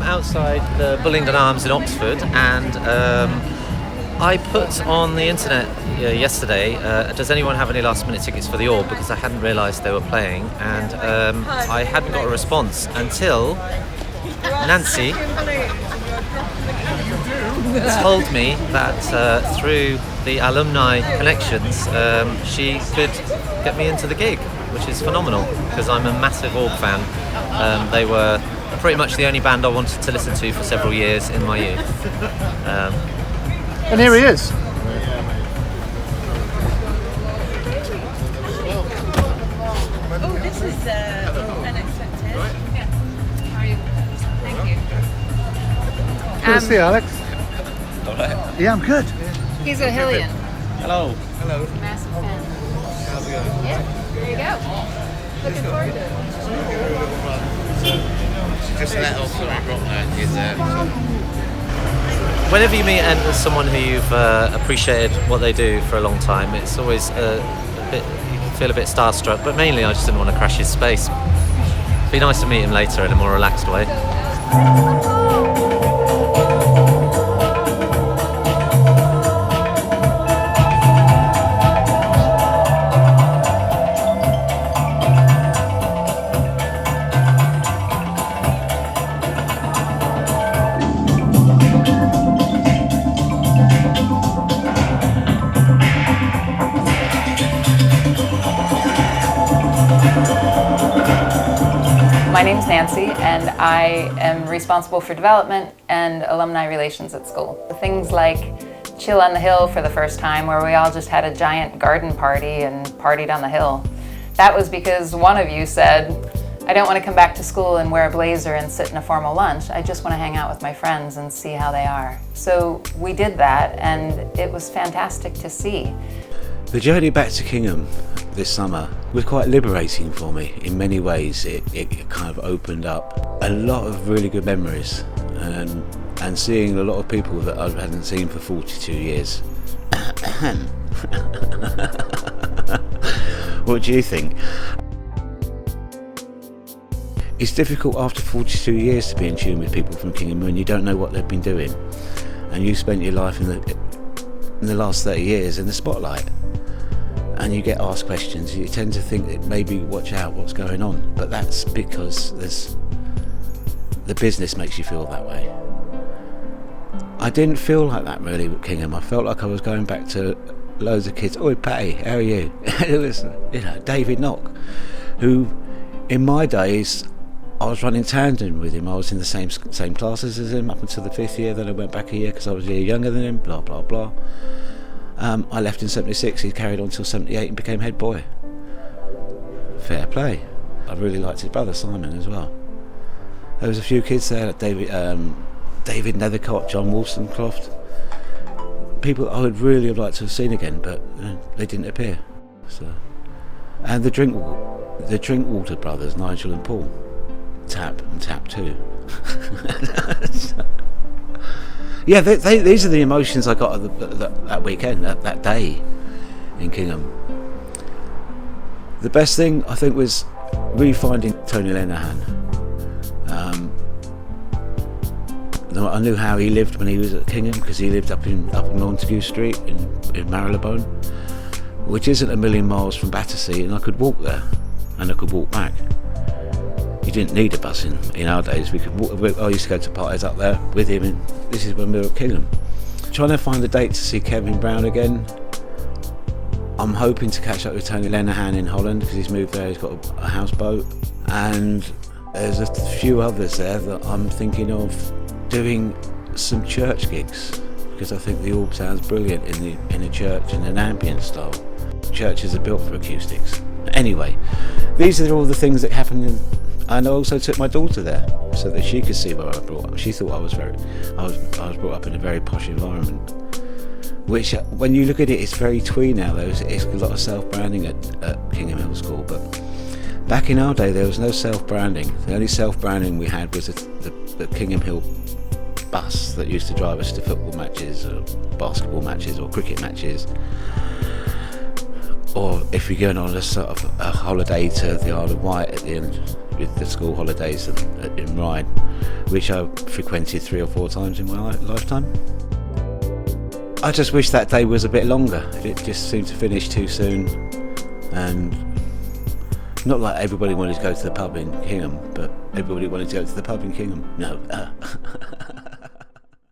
outside the Bullingdon Arms in Oxford, and I put on the internet yesterday, does anyone have any last minute tickets for the Orb, because I hadn't realised they were playing, and I hadn't got a response until Nancy told me that through the alumni connections she could get me into the gig, which is phenomenal because I'm a massive Orb fan. They were pretty much the only band I wanted to listen to for several years in my youth. And here he is. Oh, this is unexpected. Yeah. How are you? Thank you. Good to see you, Alex. All right. Yeah, I'm good. He's a Hillian. Hello. Hello. Massive fan. How's it going? Yeah, there you go. Looking forward to it. Just let off the rock note is Whenever you meet someone who you've appreciated what they do for a long time, it's always a bit, you can feel a bit starstruck, but mainly I just didn't want to crash his space. It'd be nice to meet him later in a more relaxed way. My name's Nancy, and I am responsible for development and alumni relations at school. Things like Chill on the Hill for the first time, where we all just had a giant garden party and partied on the hill. That was because one of you said, I don't want to come back to school and wear a blazer and sit in a formal lunch. I just want to hang out with my friends and see how they are. So we did that, and it was fantastic to see. The journey back to Kingham this summer was quite liberating for me in many ways. It kind of opened up a lot of really good memories, and seeing a lot of people that I hadn't seen for 42 years. What do you think? It's difficult after 42 years to be in tune with people from Kingham when you don't know what they've been doing, and you spent your life in the last 30 years in the spotlight. And you get asked questions, you tend to think that maybe watch out what's going on, but that's because the business makes you feel that way. I didn't feel like that really with Kingham. I felt like I was going back to loads of kids. Oi Patty, how are you? It was, David Knock, who in my days I was running tandem with him. I was in the same classes as him up until the 5th year, then I went back a year because I was a year younger than him, blah blah blah. I left in 76, he carried on till 78 and became head boy. Fair play. I really liked his brother Simon as well. There was a few kids there, David Nethercott, John Wollstonecroft. People I would really have liked to have seen again, but they didn't appear. So, and the Drinkwater brothers, Nigel and Paul, Tap and Tap too. Yeah, these are the emotions I got that weekend, that day in Kingham. The best thing I think was re-finding Tony Lenihan. I knew how he lived when he was at Kingham because he lived up in Montague Street in Marylebone, which isn't a million miles from Battersea, and I could walk there and I could walk back. You didn't need a bus in our days. We could walk. I used to go to parties up there with him, and this is when we were at Kingham. Trying to find a date to see Kevin Brown again. I'm hoping to catch up with Tony Lenihan in Holland because he's moved there. He's got a houseboat, and there's a few others there that I'm thinking of doing some church gigs because I think the Orb sounds brilliant in a church in an ambient style. Churches are built for acoustics. Anyway, these are all the things that happen. And I also took my daughter there so that she could see where I was brought up. She thought I was brought up in a very posh environment, which when you look at it, it's very twee now. It's a lot of self-branding at Kingham Hill School, but back in our day there was no self-branding. The only self-branding we had was the Kingham Hill bus that used to drive us to football matches or basketball matches or cricket matches. Or if you're going on a sort of a holiday to the Isle of Wight at the end with the school holidays in Rye, which I frequented 3 or 4 times in my lifetime. I just wish that day was a bit longer. It just seemed to finish too soon, and not like everybody wanted to go to the pub in Kingham, but everybody wanted to go to the pub in Kingham. No.